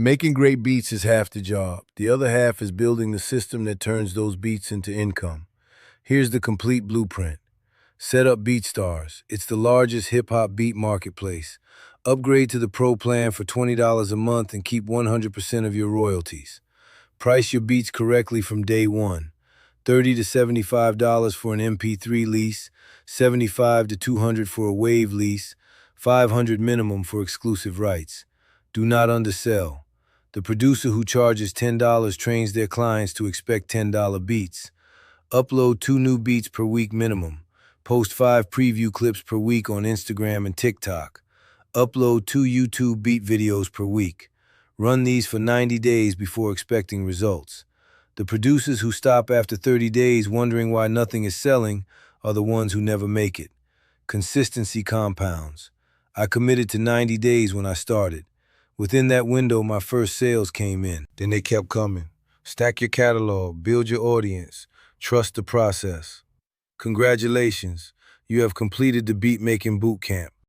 Making great beats is half the job. The other half is building the system that turns those beats into income. Here's the complete blueprint. Set up BeatStars. It's the largest hip-hop beat marketplace. Upgrade to the Pro plan for $20 a month and keep 100% of your royalties. Price your beats correctly from day one. $30 to $75 for an MP3 lease, $75 to $200 for a wave lease, $500 minimum for exclusive rights. Do not undersell. The producer who charges $10 trains their clients to expect $10 beats. Upload 2 new beats per week minimum. Post 5 preview clips per week on Instagram and TikTok. Upload 2 YouTube beat videos per week. Run these for 90 days before expecting results. The producers who stop after 30 days wondering why nothing is selling are the ones who never make it. Consistency compounds. I committed to 90 days when I started. Within that window, my first sales came in. Then they kept coming. Stack your catalog, build your audience, trust the process. Congratulations, you have completed the beat-making bootcamp.